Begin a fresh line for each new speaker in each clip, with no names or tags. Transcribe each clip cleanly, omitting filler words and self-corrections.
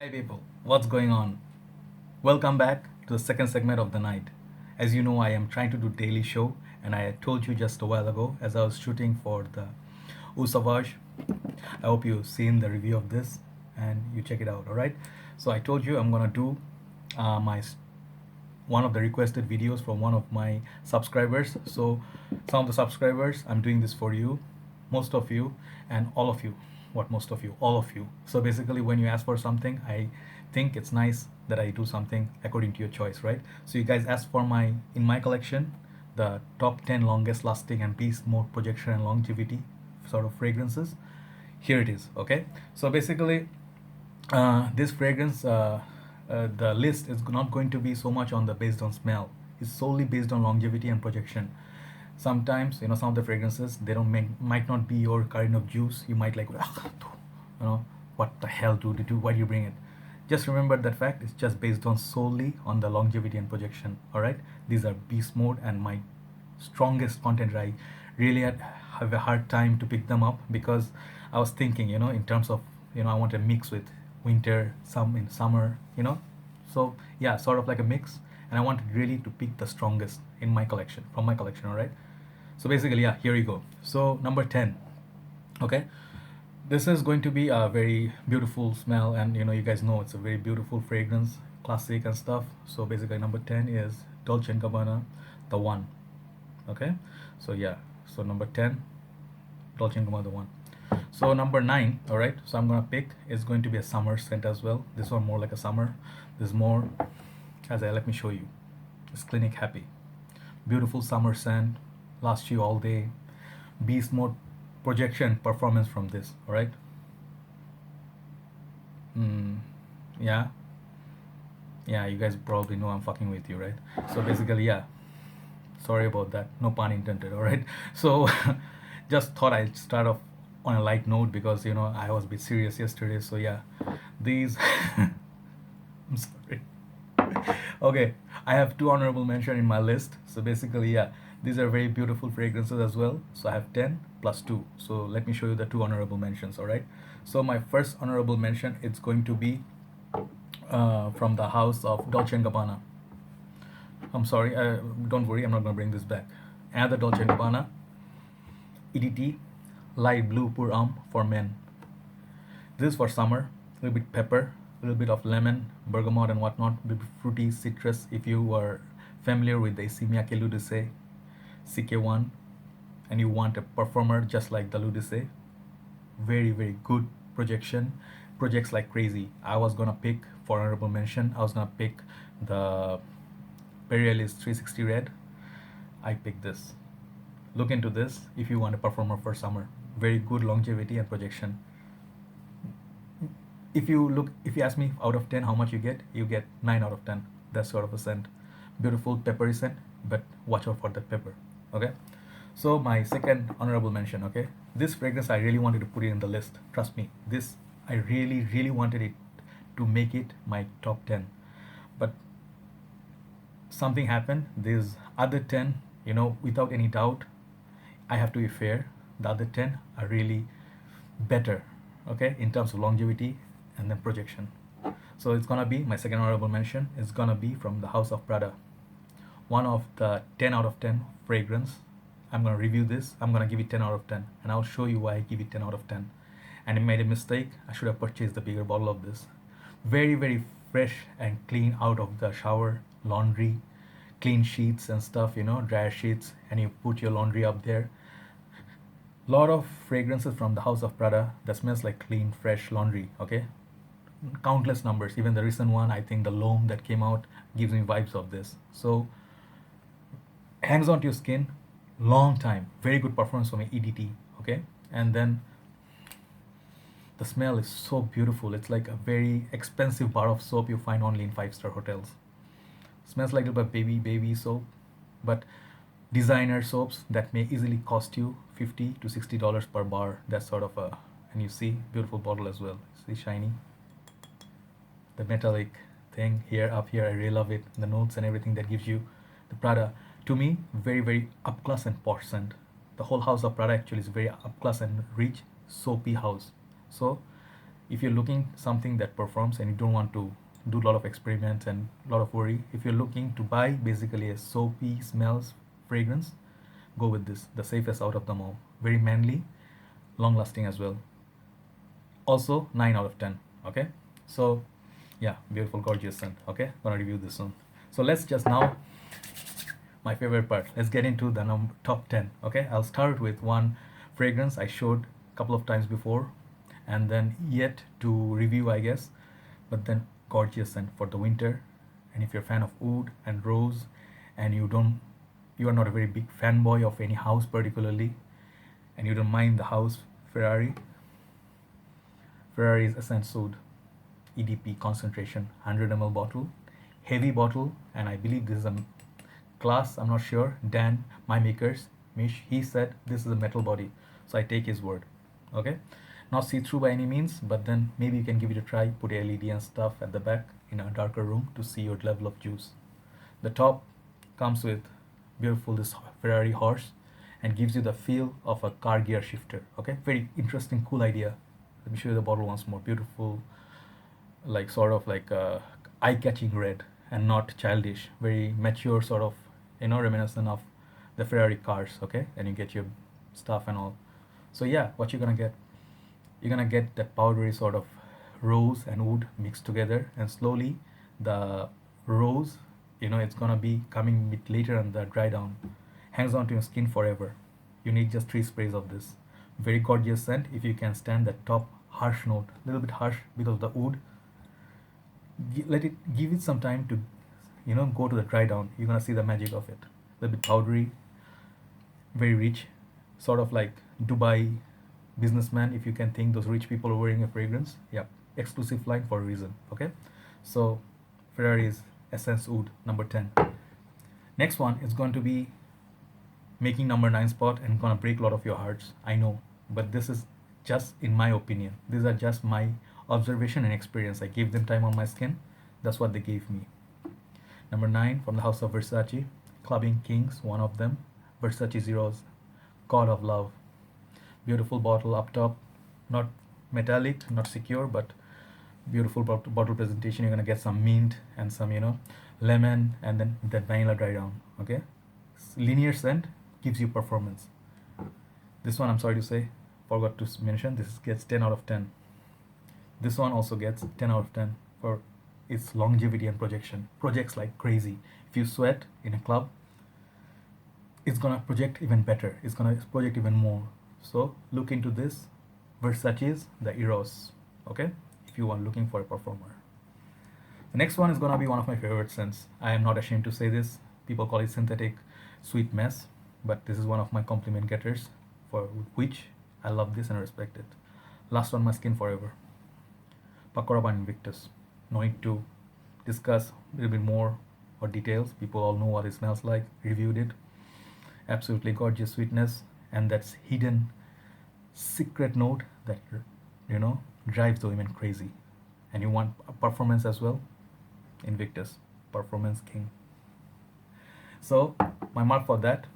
Hi people, what's going on? Welcome back to the second segment of the night. As you know, I am trying to do daily show, and I told you just a while ago as I was shooting for the Usavage. I hope you've seen the review of this and you check it out. All right. So I told you I'm gonna do my one of the requested videos from one of my subscribers. So some of the subscribers, I'm doing this for you, most of you, and all of you. What most of you? All of you. So basically, when you ask for something, I think it's nice that I do something according to your choice, right? So you guys asked for my in my collection the top 10 longest lasting and beast mode projection and longevity sort of fragrances. Here it is. Okay. So basically, this fragrance, the list is not going to be so much on the based on smell. It's solely based on longevity and projection. Sometimes, some of the fragrances they don't make might not be your kind of juice. You might like, what the hell do why do you bring it? Just remember that fact. It's just based on solely on the longevity and projection. All right, these are beast mode and my strongest content. I really have a hard time to pick them up because I was thinking, in terms of, I want to mix with winter, some in summer, So yeah, sort of like a mix, and I wanted really to pick the strongest in my collection from my collection. All right. So basically, yeah, here you go. So number 10. Okay, this is going to be a very beautiful smell, and you guys know it's a very beautiful fragrance, classic and stuff. So basically, number 10 is Dolce and Gabbana, the one. Okay, so yeah, so number 10, Dolce and Gabbana, the one. So number 9, all right, so I'm gonna pick is going to be a summer scent as well. This one more like a summer. This more, let me show you. It's Clinic Happy, beautiful summer scent, lasts you all day. Beast mode projection performance from this. All right. Yeah, yeah, you guys probably know I'm fucking with you, right? So basically, yeah, sorry about that, no pun intended. All right. So just thought I'd start off on a light note because I was a bit serious yesterday. So yeah, these I'm sorry. Okay, I have two honorable mention in my list. So basically, yeah, these are very beautiful fragrances as well. So I have 10 plus 2. So let me show you the two honorable mentions. All right. So my first honorable mention, it's going to be from the house of Dolce and Gabbana. I'm sorry, don't worry, I'm not going to bring this back. Another Dolce and Gabbana EDT light blue pour homme for men. This is for summer. A little bit pepper, a little bit of lemon, bergamot, and whatnot. A bit fruity citrus. If you are familiar with the Isimiake Ludise CK1 and you want a performer just like the Ludise, very very good projection, projects like crazy. I was gonna pick for honorable mention. I was gonna pick the Imperialist 360 Red. I picked this. Look into this if you want a performer for summer. Very good longevity and projection. If you ask me out of 10 how much you get 9 out of 10. That sort of a scent. Beautiful peppery scent, but watch out for that pepper. Okay. So my second honorable mention. Okay, this fragrance I really wanted to put it in the list. Trust me, this I really really wanted it to make it my top 10, but something happened. These other 10, without any doubt, I have to be fair. The other 10 are really better, okay, in terms of longevity and then projection. So it's gonna be my second honorable mention. It's gonna be from the House of Prada, one of the 10 out of 10 fragrance. I'm gonna review this. I'm gonna give it 10 out of 10, and I'll show you why I give it 10 out of 10. And I made a mistake. I should have purchased the bigger bottle of this. Very very fresh and clean out of the shower, laundry, clean sheets and stuff. Dryer sheets, and you put your laundry up there. Lot of fragrances from the House of Prada that smells like clean, fresh laundry. Okay, countless numbers. Even the recent one, I think the Loam that came out gives me vibes of this. So hangs on to your skin long time. Very good performance from EDT. Okay, and then the smell is so beautiful. It's like a very expensive bar of soap you find only in five-star hotels. Smells like a little bit baby soap, but designer soaps that may easily cost you $50 to $60 per bar. That sort of a, and you see beautiful bottle as well. See shiny, the metallic thing here up here. I really love it. The notes and everything that gives you the Prada. To me, very very up class and posh scent. The whole house of Prada actually is very up class and rich, soapy house. So If you're looking something that performs and you don't want to do a lot of experiments and a lot of worry, if you're looking to buy basically a soapy smells fragrance, go with this, the safest out of them all. Very manly, long lasting as well. Also 9 out of 10. Okay, so yeah, beautiful, gorgeous scent. Okay, gonna review this one. So let's just now, my favorite part, let's get into the top 10. Okay, I'll start with one fragrance I showed a couple of times before and then yet to review, I guess, but then gorgeous scent for the winter. And if you're a fan of oud and rose and you are not a very big fanboy of any house particularly, and you don't mind the house, Ferrari's Essence Oud EDP concentration 100 ml bottle, heavy bottle, and I believe this is a glass. I'm not sure. Dan, my makers, Mish, he said this is a metal body, so I take his word. Okay, not see-through by any means, but then maybe you can give it a try. Put LED and stuff at the back in a darker room to see your level of juice. The top comes with beautiful this Ferrari horse and gives you the feel of a car gear shifter. Okay, very interesting, cool idea. Let me show you the bottle once more. Beautiful, like sort of like eye-catching red and not childish. Very mature, sort of, reminiscent of the Ferrari cars. Okay, and you get your stuff and all. So yeah, what you're gonna get? You're gonna get that powdery sort of rose and wood mixed together, and slowly the rose, it's gonna be coming a bit later on the dry down, hangs on to your skin forever. You need just 3 sprays of this. Very gorgeous scent. If you can stand that top harsh note, a little bit harsh because of the wood, give it some time to go to the dry down. You're gonna see the magic of it. A little bit powdery, very rich, sort of like Dubai businessman, if you can think those rich people are wearing a fragrance. Yeah, exclusive line for a reason. Okay, so Ferrari's Essence Oud number 10. Next one is going to be making number 9 spot and gonna break a lot of your hearts, I know, but this is just in my opinion. These are just my observation and experience. I gave them time on my skin. That's what they gave me. Number 9 from the house of Versace, Clubbing Kings, one of them. Versace Zeros, God of Love. Beautiful bottle up top, not metallic, not secure, but beautiful bottle presentation. You're gonna get some mint and some lemon, and then that vanilla dry down. Okay, linear scent gives you performance. This one, I'm sorry to say, forgot to mention, this gets 10 out of 10. This one also gets 10 out of 10 for its longevity and projection. Projects like crazy. If you sweat in a club, it's gonna project even better. It's gonna project even more. So look into this. Versace's the Eros. Okay, if you are looking for a performer. The next one is gonna be one of my favorite scents. I am not ashamed to say this. People call it synthetic sweet mess, but this is one of my compliment getters, for which I love this and respect it. Last on my skin forever. Pakora by Invictus. No need to discuss a little bit more or details. People all know what it smells like. Reviewed it. Absolutely gorgeous sweetness, and that's hidden secret note that drives the women crazy. And you want a performance as well? Invictus, performance king. So my mark for that,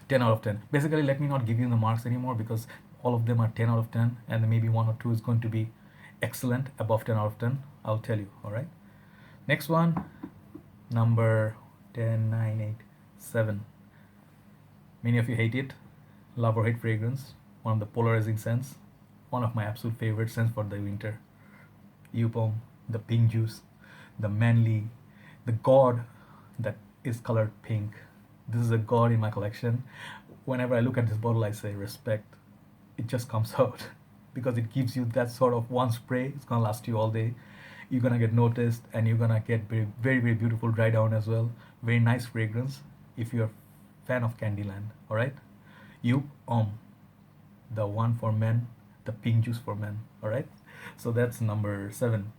10 out of 10. Basically, let me not give you the marks anymore because all of them are 10 out of 10, and then maybe 1 or 2 is going to be excellent, above 10 out of 10. I'll tell you. All right. Next one, number 10, 9, 8, 7. Many of you hate it. Love or hate fragrance. One of the polarizing scents. One of my absolute favorite scents for the winter. Eupom, the pink juice, the manly, the god that is colored pink. This is a god in my collection. Whenever I look at this bottle, I say respect. It just comes out because it gives you that sort of one spray. It's gonna last you all day. You're gonna get noticed, and you're gonna get very, very, very beautiful dry down as well. Very nice fragrance if you're a fan of Candyland. All right, the one for men, the pink juice for men. All right, so that's number 7.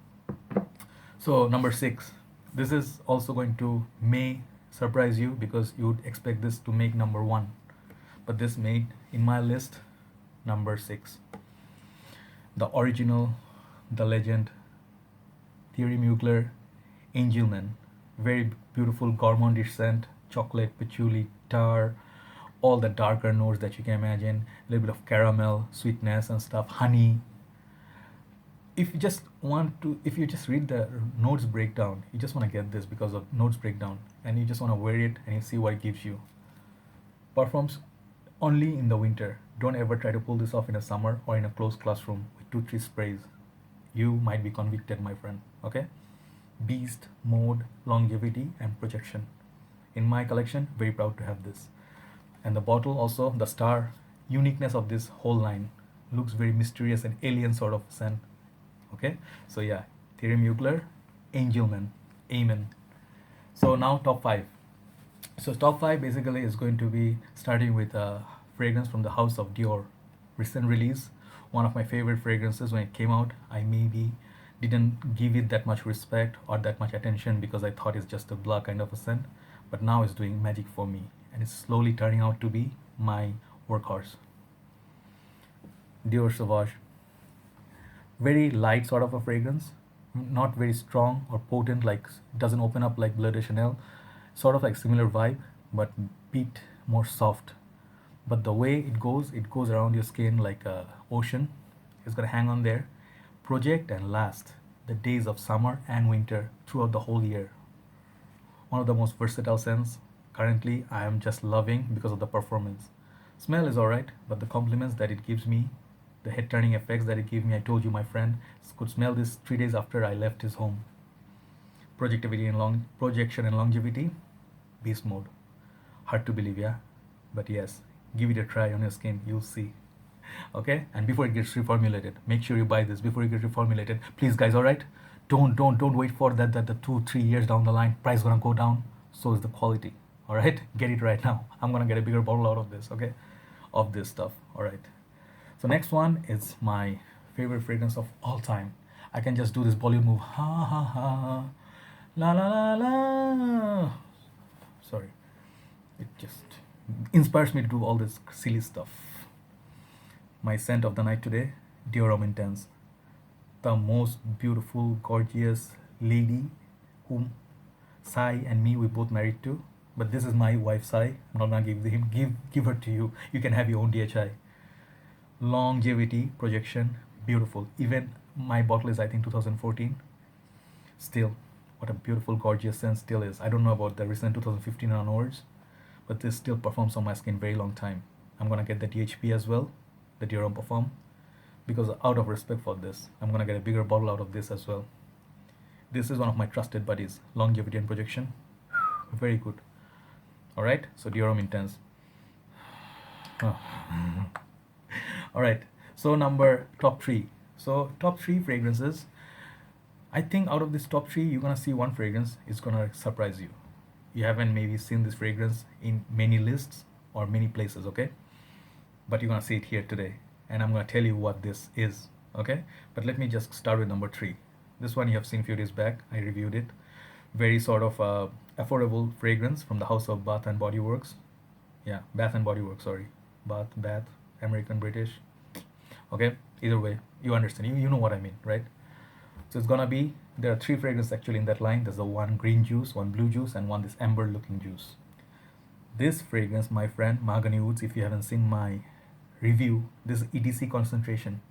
So number 6, this is also going to may surprise you because you would expect this to make number 1, but this made in my list number 6. The original, the legend, Thierry Mugler, Angelman. Very beautiful gourmandish scent, chocolate, patchouli, tar, all the darker notes that you can imagine, a little bit of caramel, sweetness and stuff, honey, if you just want to, if you just read the notes breakdown, you just want to get this because of notes breakdown, and you just want to wear it and you see what it gives you. Performs only in the winter. Don't ever try to pull this off in a summer or in a closed classroom with 2 3 sprays. You might be convicted, my friend. Okay. Beast mode, longevity and projection. In my collection, very proud to have this. And the bottle also, the star uniqueness of this whole line, looks very mysterious and alien sort of scent. Okay. So yeah, Therium Eucler, Angelman, Amen. So now top five. So top five basically is going to be starting with a fragrance from the house of Dior, recent release. One of my favorite fragrances when it came out. I maybe didn't give it that much respect or that much attention because I thought it's just a blah kind of a scent. But now it's doing magic for me, and it's slowly turning out to be my workhorse. Dior Sauvage, very light sort of a fragrance, not very strong or potent, like doesn't open up like Bleu de Chanel, sort of like similar vibe, but bit more soft. But the way it goes around your skin like a ocean. It's gonna hang on there, project and last the days of summer and winter throughout the whole year. One of the most versatile scents currently I am just loving because of the performance. Smell is alright, but the compliments that it gives me, the head turning effects that it gives me, I told you my friend could smell this 3 days after I left his home. Projectivity and long projection and longevity, beast mode. Hard to believe, yeah? But yes, give it a try on your skin, you'll see. Okay, and before it gets reformulated, make sure you buy this before it gets reformulated, please guys. All right, don't wait for that the 2 3 years down the line price gonna go down. So is the quality. All right, get it right now. I'm gonna get a bigger bottle out of this. Okay, of this stuff. All right, so next one is my favorite fragrance of all time. I can just do this Bollywood move, ha ha ha, la la la la. Sorry, it just inspires me to do all this silly stuff. My scent of the night today, Dior Intense. The most beautiful, gorgeous lady whom Sai and me we both married to. But this is my wife Sai. I'm not gonna give her to you. You can have your own DHI. Longevity, projection, beautiful. Even my bottle is I think 2014. Still, what a beautiful, gorgeous scent still is. I don't know about the recent 2015 onwards, but this still performs on my skin very long time. I'm gonna get the DHP as well, the Dior Perform, because out of respect for this, I'm gonna get a bigger bottle out of this as well. This is one of my trusted buddies, longevity and projection, very good. All right, so Dior Intense. Oh. All right, so number top three. So top three fragrances. I think out of this top three, you're gonna see one fragrance is gonna surprise you. You haven't maybe seen this fragrance in many lists or many places, okay? But you're gonna see it here today, and I'm gonna tell you what this is, okay? But let me just start with number three. This one you have seen a few days back. I reviewed it. Very sort of affordable fragrance from the house of Bath and Body Works. Yeah, Bath and Body Works. Sorry, Bath, American, British. Okay, either way, you understand. You know what I mean, right? So it's gonna be, there are three fragrances actually in that line. There's a one green juice, one blue juice, and one this amber looking juice. This fragrance, my friend, Mahogany Woods, if you haven't seen my review, this is EDC concentration.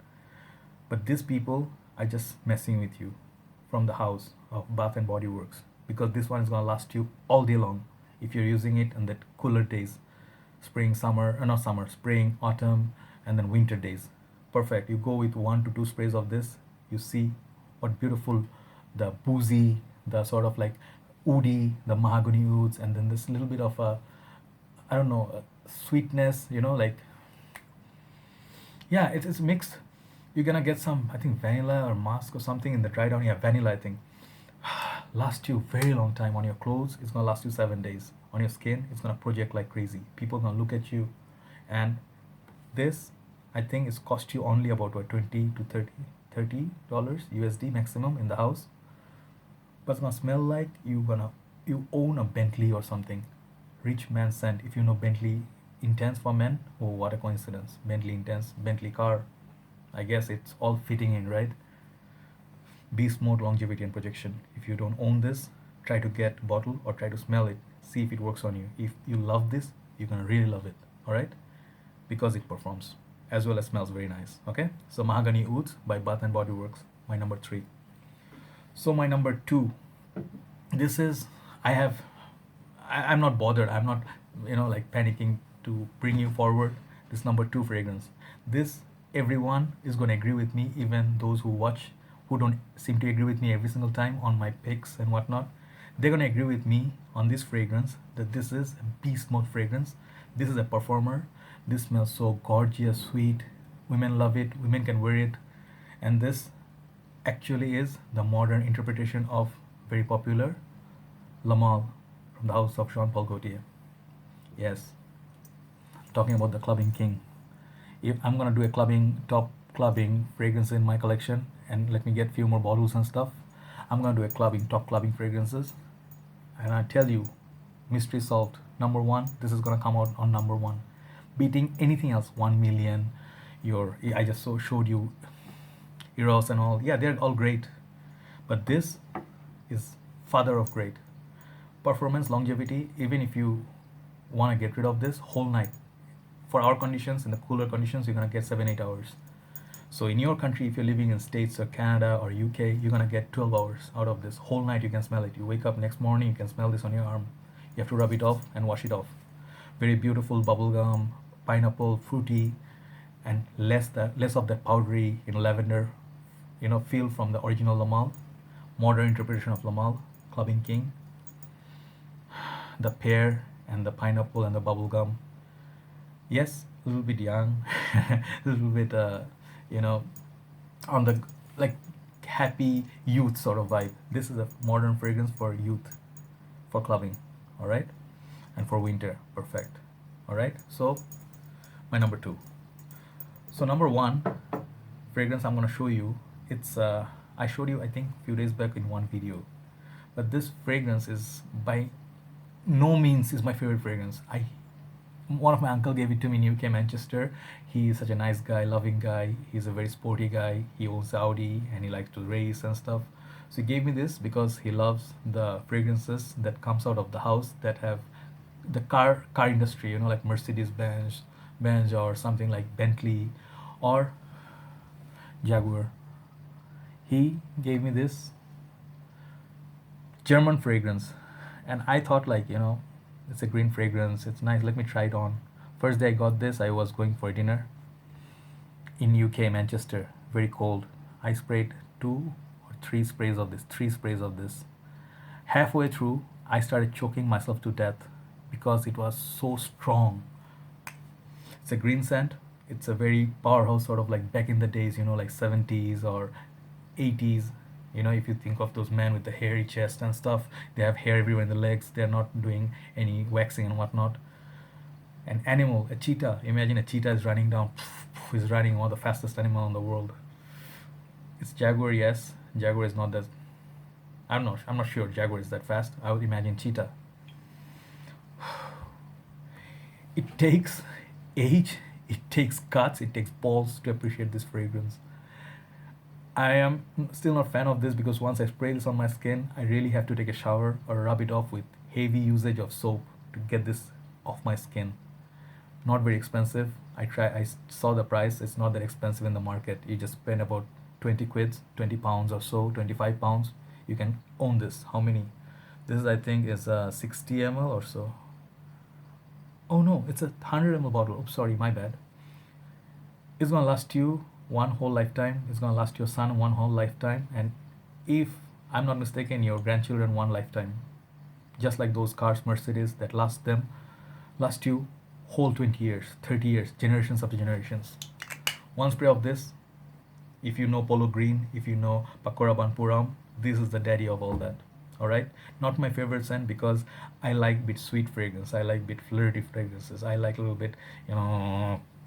But these people are just messing with you from the house of Bath and Body Works, because this one is gonna last you all day long if you're using it in that cooler days, spring, summer, not summer, spring, autumn, and then winter days. Perfect. You go with 1 to 2 sprays of this, you see what beautiful, the boozy, the sort of like woody, the mahogany woods, and then this little bit of a, I don't know, sweetness, like, yeah, it's mixed. You're gonna get some, I think, vanilla or musk or something in the dry down. Yeah, vanilla, I think. Last you very long time on your clothes. It's gonna last you 7 days. On your skin, it's gonna project like crazy. People gonna look at you, and this, I think, it's cost you only about what, 20 to 30 dollars USD maximum in the house. But it's gonna smell like you own a Bentley or something. Rich man scent. If you know Bentley Intense for men, oh, what a coincidence. Bentley Intense, Bentley car. I guess it's all fitting in, right? Beast mode, longevity and projection. If you don't own this, try to get bottle or try to smell it. See if it works on you. If you love this, you're gonna really love it. All right? Because it performs as well as smells very nice. Okay? So Mahogany Woods by Bath and Body Works. my number three. So my number two, this is, I have, I'm not bothered. I'm not, like panicking to bring you forward this number two fragrance. This, everyone is going to agree with me, even those who watch, who don't seem to agree with me every single time on my picks and whatnot. They're going to agree with me on this fragrance, that this is a beast mode fragrance. This is a performer. This smells so gorgeous, sweet. Women love it. Women can wear it. And this actually is the modern interpretation of very popular Lamal from the house of Jean Paul Gaultier. Yes, talking about the clubbing king. If I'm gonna do a top clubbing fragrance in my collection, and let me get few more bottles and stuff, I'm gonna do a top clubbing fragrances, and I tell you, mystery solved. Number one, this is gonna come out on number one, beating anything else. 1 million. I just showed you Eros and all. Yeah, they're all great, but this is father of great performance, longevity. Even if you want to get rid of this whole night, for our conditions, in the cooler conditions, you're gonna get 7-8 hours. So in your country, if you're living in States or Canada or UK, you're gonna get 12 hours out of this whole night. You can smell it. You wake up next morning, you can smell this on your arm. You have to rub it off and wash it off. Very beautiful bubblegum, pineapple, fruity, and less of that powdery lavender, feel from the original Lamal. Modern interpretation of Lamal, Clubbing King. The pear and the pineapple and the bubblegum. Yes, a little bit young, a little bit, on the like happy youth sort of vibe. This is a modern fragrance for youth, for clubbing, all right, and for winter, perfect. All right, so my number two. So number one fragrance I'm gonna show you. It's I showed you, I think, a few days back in one video, but this fragrance is by no means is my favorite fragrance. One of my uncle gave it to me in UK, Manchester. He is such a nice guy, loving guy. He's a very sporty guy. He owns Audi and he likes to race and stuff. So he gave me this because he loves the fragrances that comes out of the house that have the car industry, like Mercedes Benz or something like Bentley or Jaguar. He gave me this German fragrance, and I thought, like, it's a green fragrance, it's nice, let me try it on. First day I got this, I was going for dinner in UK, Manchester, very cold. I sprayed 3 sprays of this. Halfway through, I started choking myself to death because it was so strong. It's a green scent. It's a very powerhouse, sort of like back in the days, like 70s or 80s. If you think of those men with the hairy chest and stuff, they have hair everywhere in the legs. They're not doing any waxing and whatnot. An animal, a cheetah. Imagine a cheetah is running down, is running, the fastest animal in the world. It's Jaguar, yes. Jaguar is not that. I'm not sure Jaguar is that fast. I would imagine cheetah. It takes age, it takes guts, it takes balls to appreciate this fragrance. I am still not a fan of this because once I spray this on my skin, I really have to take a shower or rub it off with heavy usage of soap to get this off my skin. Not very expensive. I saw the price. It's not that expensive in the market. You just spend about 20 quids, 20 pounds or so, 25 pounds. You can own this. How many? This is, I think, is 60 ml or so. Oh no, it's a 100 ml bottle. Oops, sorry, my bad. It's gonna last you one whole lifetime. It's gonna last your son one whole lifetime, and if I'm not mistaken, your grandchildren one lifetime. Just like those cars, Mercedes, that last you whole 20 years, 30 years, generations after generations. One spray of this, if you know Polo Green, if you know Pakora Banpuram, this is the daddy of all that. All right, not my favorite scent because I like bit sweet fragrance. I like bit flirty fragrances. I like a little bit,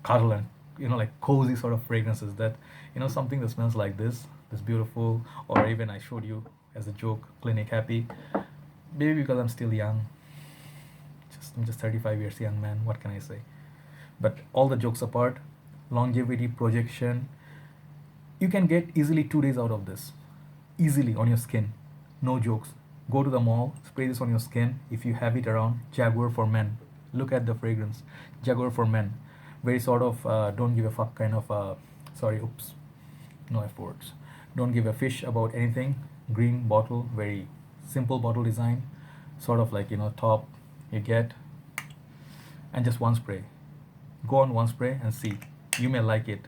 cuddle and like cozy sort of fragrances that something that smells like this beautiful. Or even I showed you as a joke, Clinic Happy. Maybe because I'm still young. I'm just 35 years young man. What can I say? But all the jokes apart, longevity, projection, you can get easily 2 days out of this, easily on your skin. No jokes. Go to the mall, spray this on your skin. If you have it around, Jaguar for men. Look at the fragrance, Jaguar for men. Very sort of don't give a fuck kind of sorry, oops, no F words. Don't give a fish about anything. Green bottle, very simple bottle design, sort of like top you get, and just one spray. Go on one spray and see. You may like it.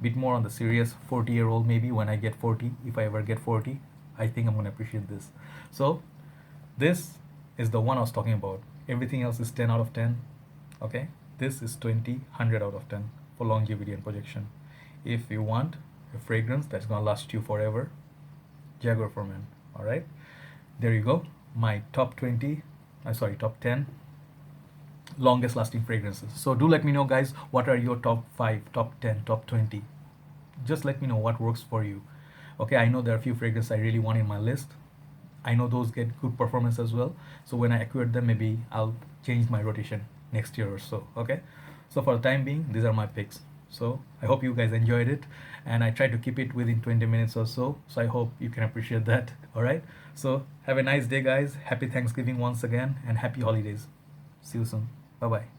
Bit more on the serious 40-year-old maybe when I get 40. If I ever get 40, I think I'm gonna appreciate this. So this is the one I was talking about. Everything else is 10 out of 10. Okay, this is 20, 100 out of 10 for longevity and projection. If you want a fragrance that's gonna last you forever, Jaguar for Men. All right, there you go. My top 20, top 10 longest lasting fragrances. So do let me know, guys, what are your top 5, top 10, top 20. Just let me know what works for you. Okay, I know there are a few fragrances I really want in my list. I know those get good performance as well. So when I acquire them, maybe I'll change my rotation next year or so. Okay, so for the time being, these are my picks. So I hope you guys enjoyed it, and I tried to keep it within 20 minutes or so. So I hope you can appreciate that. All right, so have a nice day, guys. Happy Thanksgiving once again, and happy holidays. See you soon. Bye bye.